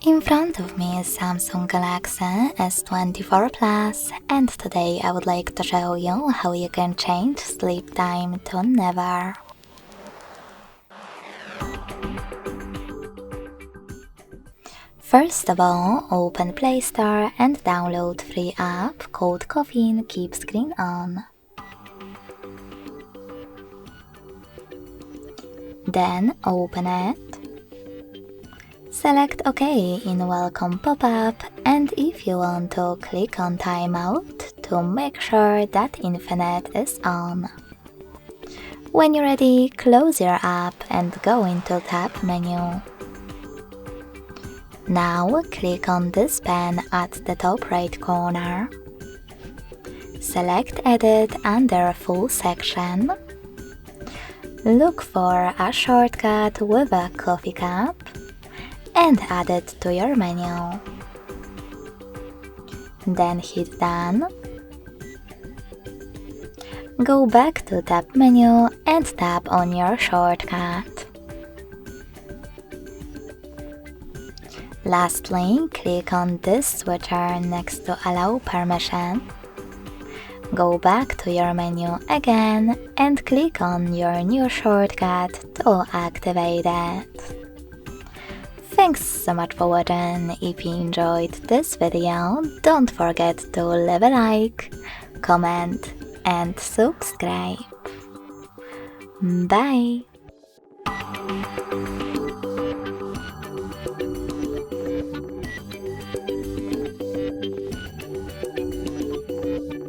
In front of me is Samsung Galaxy S24 Plus, and today I would like to show you how you can change sleep time to never. First of all, open Play Store and download free app called Caffeine Keep Screen On. Then open it. Select OK in Welcome pop-up, and if you want to, click on Timeout to make sure that Infinite is on. When you're ready, close your app and go into Tab menu. Now click on this pen at the top right corner. Select Edit under Full section. Look for a shortcut with a coffee cup and add it to your menu. Then hit Done. Go back to Tab menu and tap on your shortcut. Lastly, click on this switcher next to Allow Permission. Go back to your menu again and click on your new shortcut to activate it. Thanks so much for watching. If you enjoyed this video, don't forget to leave a like, comment and subscribe. Bye!